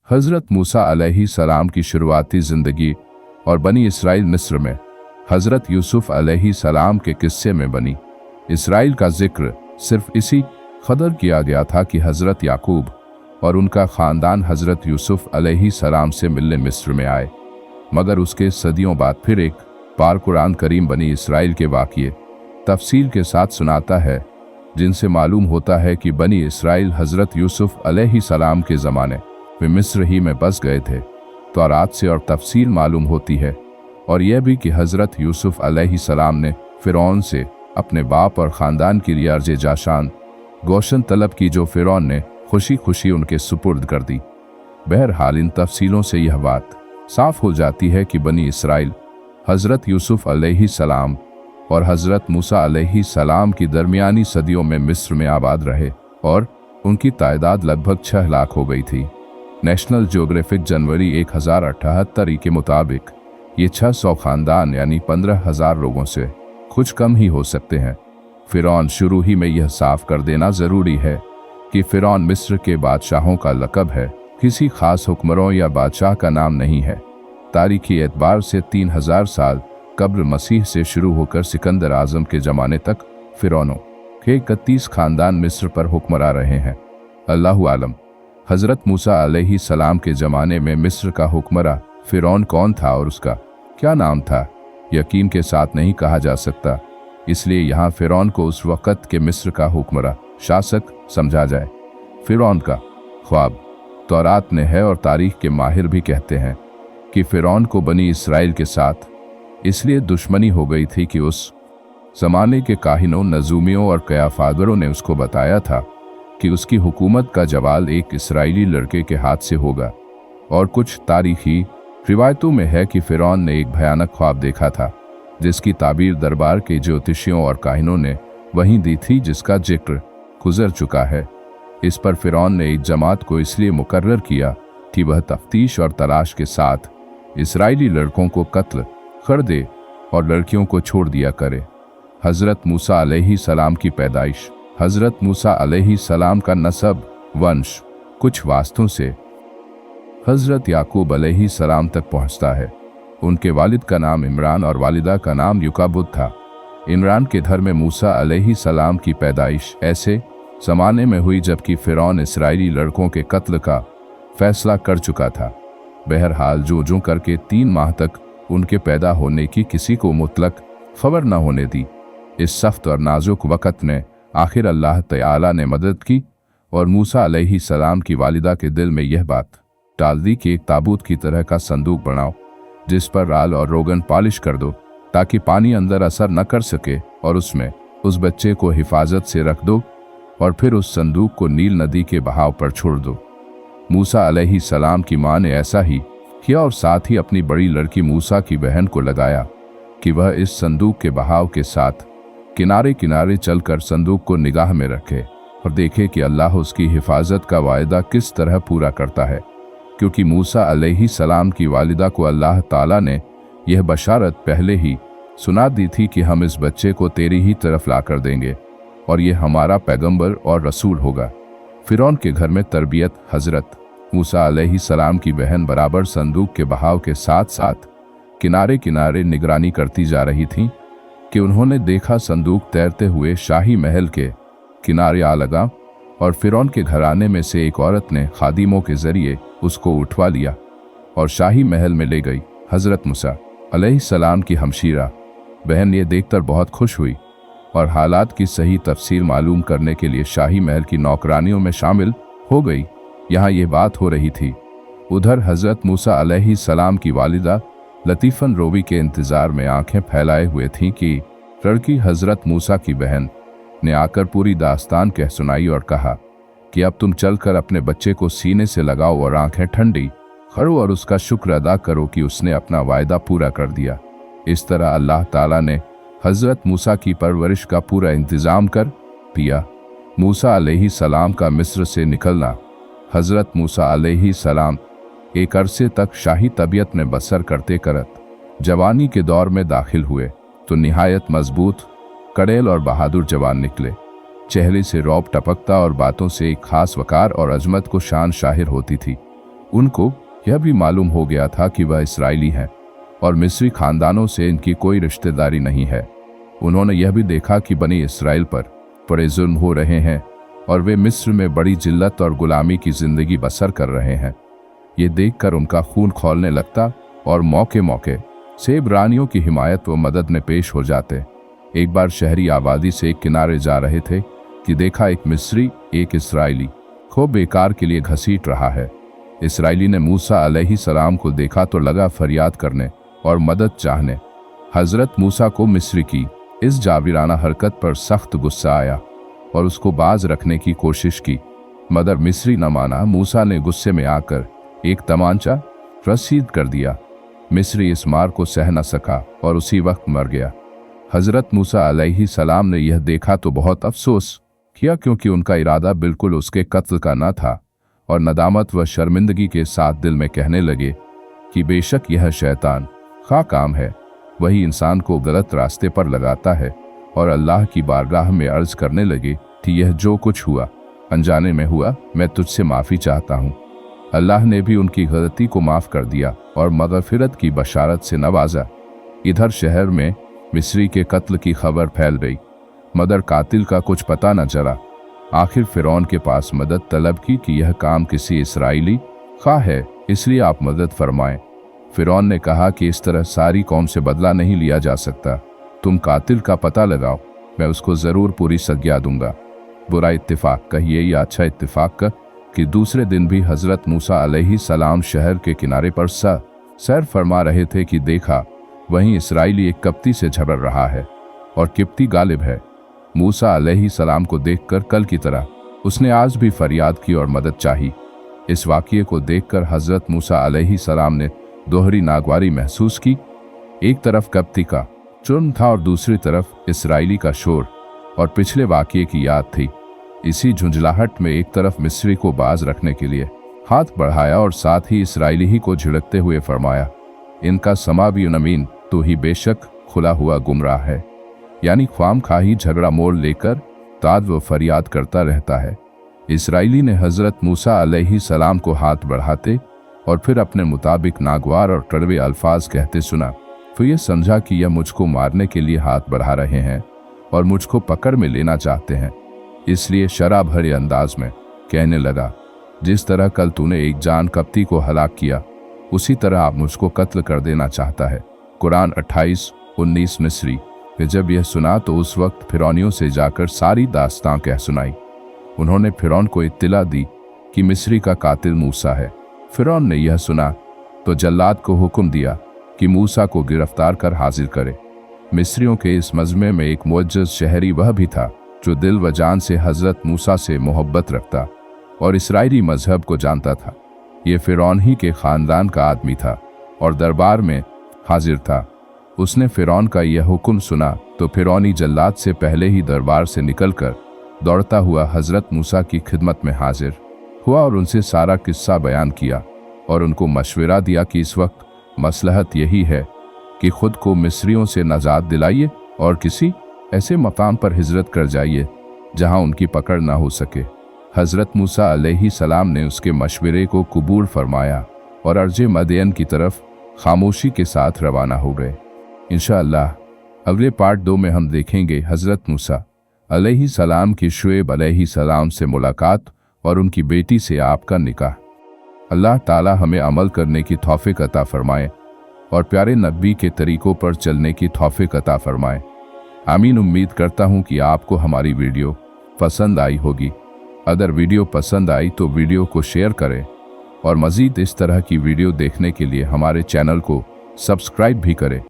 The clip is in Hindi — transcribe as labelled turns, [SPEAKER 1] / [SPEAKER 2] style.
[SPEAKER 1] हज़रत मूसा अलैहिस्सलाम की शुरुआती ज़िंदगी और बनी इसराइल मिस्र में हज़रत यूसुफ अलैहिस्सलाम के किस्से में बनी इसराइल का जिक्र सिर्फ इसी कदर किया गया था कि हज़रत याकूब और उनका ख़ानदान हज़रत यूसुफ अलैहिस्सलाम से मिलने मिस्र में आए। मगर उसके सदियों बाद फिर एक बार कुरान करीम बनी इसराइल के वाक़ये तफसील के साथ सुनाता है, जिनसे मालूम होता है कि बनी इसराइल हज़रत यूसुफ अलैहिस्सलाम के ज़माने वे मिस्र ही में बस गए थे। तौरात से और तफसील मालूम होती है, और यह भी कि हज़रत यूसुफ अलैहिस्सलाम ने फ़िरौन से अपने बाप और ख़ानदान के लिए अर्ज़ जाशान गोशन तलब की, जो फ़िरौन ने खुशी खुशी उनके सुपुर्द कर दी। बहरहाल इन तफसीलों से यह बात साफ़ हो जाती है कि बनी इसराइल हज़रत यूसुफ अलैहिस्सलाम और हज़रत मूसा अलैहिस्सलाम की दरमियानी सदियों में मिस्र में आबाद रहे और उनकी तादाद लगभग 6 लाख हो गई थी। नेशनल ज्योग्राफिक जनवरी 1078 के मुताबिक ये 600 ख़ानदान यानी 15,000 लोगों से कुछ कम ही हो सकते हैं। फ़िरौन शुरू ही में यह साफ कर देना ज़रूरी है कि फ़िरौन मिस्र के बादशाहों का लक़ब है, किसी ख़ास हुक्मरों या बादशाह का नाम नहीं है। तारीख़ी एतबार से 3000 साल कब्ल मसीह से शुरू होकर सिकंदर आज़म के ज़माने तक फ़िरौनों के 31 ख़ानदान मिस्र पर हुक्मरा रहे हैं। अल्लाहु आलम। हज़रत मूसा अलैहिस्सलाम के ज़माने में मिस्र का हुक्मरा फ़िरौन कौन था और उसका क्या नाम था, यकीन के साथ नहीं कहा जा सकता, इसलिए यहाँ फ़िरौन को उस वक़्त के मिस्र का हुक्मरा शासक समझा जाए। फ़िरौन का ख्वाब तौरात में है और तारीख़ के माहिर भी कहते हैं कि फ़िरौन को बनी इसराइल के साथ इसलिए दुश्मनी हो गई थी कि उस ज़माने के काहिनों, नजूमियों और क़याफागरों ने उसको बताया था कि उसकी हुकूमत का जवाल एक इसराइली लड़के के हाथ से होगा। और कुछ तारीख़ी रिवायतों में है कि फ़िरौन ने एक भयानक ख्वाब देखा था, जिसकी ताबीर दरबार के ज्योतिषियों और काहिनों ने वहीं दी थी, जिसका जिक्र गुज़र चुका है। इस पर फ़िरौन ने एक जमात को इसलिए मुकर्रर किया कि वह तफ्तीश और तलाश के साथ इसराइली लड़कों को कत्ल कर दे और लड़कियों को छोड़ दिया करे। हज़रत मूसा अलैहिस्सलाम की पैदाइश। हज़रत मूसा अलैहिस्सलाम का नसब वंश कुछ वास्तों से हज़रत याकूब अलैहिस्सलाम तक पहुँचता है। उनके वालिद का नाम इमरान और वालिदा का नाम युकाबुद था। इमरान के घर में मूसा अलैहिस्सलाम की पैदाइश ऐसे ज़माने में हुई जबकि फ़िरौन इसराइली लड़कों के कत्ल का फ़ैसला कर चुका था। बहरहाल जो करके 3 माह तक उनके पैदा होने की किसी को मुतलक खबर न होने दी। इस सख्त और नाजुक वक़्त में आखिर अल्लाह तआला ने मदद की और मूसा अलैहिस्सलाम की वालिदा के दिल में यह बात डाल दी कि एक ताबूत की तरह का संदूक बनाओ, जिस पर राल और रोगन पॉलिश कर दो ताकि पानी अंदर असर न कर सके, और उसमें उस बच्चे को हिफाजत से रख दो और फिर उस संदूक को नील नदी के बहाव पर छोड़ दो। मूसा अलैहिस्सलाम की माँ ने ऐसा ही किया और साथ ही अपनी बड़ी लड़की मूसा की बहन को लगाया कि वह इस संदूक के बहाव के साथ किनारे किनारे चलकर संदूक को निगाह में रखे और देखे कि अल्लाह उसकी हिफाजत का वायदा किस तरह पूरा करता है, क्योंकि मूसा अलैहिस्सलाम की वालिदा को अल्लाह ताला ने यह बशारत पहले ही सुना दी थी कि हम इस बच्चे को तेरी ही तरफ ला कर देंगे और ये हमारा पैगंबर और रसूल होगा। फ़िरौन के घर में तरबियत। हज़रत मूसा अलैहिस्सलाम की बहन बराबर संदूक के बहाव के साथ साथ किनारे किनारे निगरानी करती जा रही थीं कि उन्होंने देखा संदूक तैरते हुए शाही महल के किनारे आ लगा और फ़िरौन के घराने में से एक औरत ने खादिमों के ज़रिए उसको उठवा लिया और शाही महल में ले गई। हज़रत मूसा अलैहिस्सलाम की हमशीरा बहन ये देखकर बहुत खुश हुई और हालात की सही तफसील मालूम करने के लिए शाही महल की नौकरानियों में शामिल हो गई। यहाँ ये बात हो रही थी। उधर हज़रत मूसा अलैहिस्सलाम की वालिदा लतीफ़न रोवी के इंतज़ार में आंखें फैलाए हुए थीं कि लड़की हज़रत मूसा की बहन ने आकर पूरी दास्तान कह सुनाई और कहा कि अब तुम चलकर अपने बच्चे को सीने से लगाओ और आंखें ठंडी करो और उसका शुक्र अदा करो कि उसने अपना वायदा पूरा कर दिया। इस तरह अल्लाह ताला ने हज़रत मूसा की परवरिश का पूरा इंतज़ाम कर दिया। मूसा अलैहिस्सलाम का मिस्र से निकलना। हज़रत मूसा अलैहिस्सलाम एक अरसे तक शाही तबीयत में बसर करते करत जवानी के दौर में दाखिल हुए तो निहायत मजबूत, कड़ेल और बहादुर जवान निकले। चेहरे से रौब टपकता और बातों से एक खास वकार और अजमत को शान शाहिर होती थी। उनको यह भी मालूम हो गया था कि वह इस्राएली हैं और मिस्री खानदानों से इनकी कोई रिश्तेदारी नहीं है। उन्होंने यह भी देखा कि बनी इसराइल पर बड़े जुल्म हो रहे हैं और वे मिस्र में बड़ी जिल्लत और गुलामी की जिंदगी बसर कर रहे हैं। ये देखकर उनका खून खौलने लगता और मौके मौके से इब्रानियों की हिमायत व मदद में पेश हो जाते। एक बार शहरी आबादी से एक किनारे जा रहे थे कि देखा एक मिस्री एक इस्राएली को बेकार के लिए घसीट रहा है। इस्राएली ने मूसा अलैहिस्सलाम को देखा तो लगा फरियाद करने और मदद चाहने। हजरत मूसा को मिस्री की इस जाबिराना हरकत पर सख्त गुस्सा आया और उसको बाज रखने की कोशिश की, मगर मिस्री न माना। मूसा ने गुस्से में आकर एक तमांचा रसीद कर दिया। मिस्री इस मार को सह न सका और उसी वक्त मर गया। हजरत मूसा अलैहिस्सलाम ने यह देखा तो बहुत अफसोस किया, क्योंकि उनका इरादा बिल्कुल उसके कत्ल का न था, और नदामत व शर्मिंदगी के साथ दिल में कहने लगे कि बेशक यह शैतान का काम है, वही इंसान को गलत रास्ते पर लगाता है। और अल्लाह की बारगाह में अर्ज करने लगे कि यह जो कुछ हुआ अनजाने में हुआ, मैं तुझसे माफ़ी चाहता हूँ। अल्लाह ने भी उनकी गलती को माफ़ कर दिया और मग़फ़िरत की बशारत से नवाजा। इधर शहर में मिस्री के कत्ल की खबर फैल गई, मगर कातिल का कुछ पता न चला। आखिर फ़िरौन के पास मदद तलब की कि यह काम किसी इस्राएली का है, इसलिए आप मदद फरमाएं। फ़िरौन ने कहा कि इस तरह सारी कौम से बदला नहीं लिया जा सकता, तुम कातिल का पता लगाओ, मैं उसको ज़रूर पूरी सज्ञा दूंगा। बुरा इत्तिफाक कहिए या अच्छा इत्तिफाक का कि दूसरे दिन भी हज़रत मूसा अलैहिस्सलाम शहर के किनारे पर सैर फरमा रहे थे कि देखा वहीं इस्राएली एक कप्ती से झगड़ रहा है और किप्ती गालिब है। मूसा अलैहिस्सलाम को देखकर कल की तरह उसने आज भी फरियाद की और मदद चाही। इस वाक़ये को देखकर हज़रत मूसा अलैहिस्सलाम ने दोहरी नागवारी महसूस की। एक तरफ कप्ती का जुर्म था और दूसरी तरफ इस्राएली का शोर और पिछले वाक़ये की याद थी। इसी झुंझलाहट में एक तरफ मिस्री को बाज रखने के लिए हाथ बढ़ाया और साथ ही इस्राएली ही को झिड़कते हुए फरमाया, इनका समा भी नमीन तो ही बेशक खुला हुआ गुमराह है, यानी ख्वाम खाही झगड़ा मोड़ लेकर ताद व फरियाद करता रहता है। इस्राएली ने हज़रत मूसा अलैहिस्सलाम को हाथ बढ़ाते और फिर अपने मुताबिक नागवार और कड़वे अल्फाज कहते सुना, तो ये समझा कि यह मुझको मारने के लिए हाथ बढ़ा रहे हैं और मुझको पकड़ में लेना चाहते हैं। इसलिए शराब भरे अंदाज में कहने लगा, जिस तरह कल तूने एक जान कप्ती को हलाक किया, उसी तरह आप मुझको कत्ल कर देना चाहता है। कुरान 28:19 मिस्री। फिर जब यह सुना तो उस वक्त फ़िरौनियों से जाकर सारी दास्तां कह सुनाई। उन्होंने फ़िरौन को इत्तिला दी कि मिस्री का कातिल मूसा है। फ़िरौन ने यह सुना तो जल्लाद को हुक्म दिया कि मूसा को गिरफ्तार कर हाजिर करे। मिस्रियों के इस मजमे में एक मुअज्जज़ शहरी वह भी था जो दिल व जान से हज़रत मूसा से मोहब्बत रखता और इसराइली मजहब को जानता था। ये फ़िरौन ही के ख़ानदान का आदमी था और दरबार में हाजिर था। उसने फ़िरौन का यह हुक्म सुना तो फ़िरौनी जल्लाद से पहले ही दरबार से निकलकर दौड़ता हुआ हज़रत मूसा की खिदमत में हाजिर हुआ और उनसे सारा किस्सा बयान किया और उनको मशवरा दिया कि इस वक्त मसलहत यही है कि खुद को मिस्रियों से नजात दिलाइए और किसी ऐसे मकाम पर हिजरत कर जाइए जहां उनकी पकड़ ना हो सके। हज़रत मूसा अलैहिस्सलाम ने उसके मशवरे को कबूल फरमाया और अर्ज़े मदयन की तरफ खामोशी के साथ रवाना हो गए। इंशाअल्लाह अगले पार्ट 2 में हम देखेंगे हज़रत मूसा अलैहिस्सलाम की शुएब अलैहिस्सलाम से मुलाकात और उनकी बेटी से आपका निकाह। अल्लाह ताला हमें अमल करने की तौफीक अता फरमाए और प्यारे नबी के तरीकों पर चलने की तौफीक अता फरमाए। आमीन। उम्मीद करता हूँ कि आपको हमारी वीडियो पसंद आई होगी। अगर वीडियो पसंद आई तो वीडियो को शेयर करें और मज़ीद इस तरह की वीडियो देखने के लिए हमारे चैनल को सब्सक्राइब भी करें।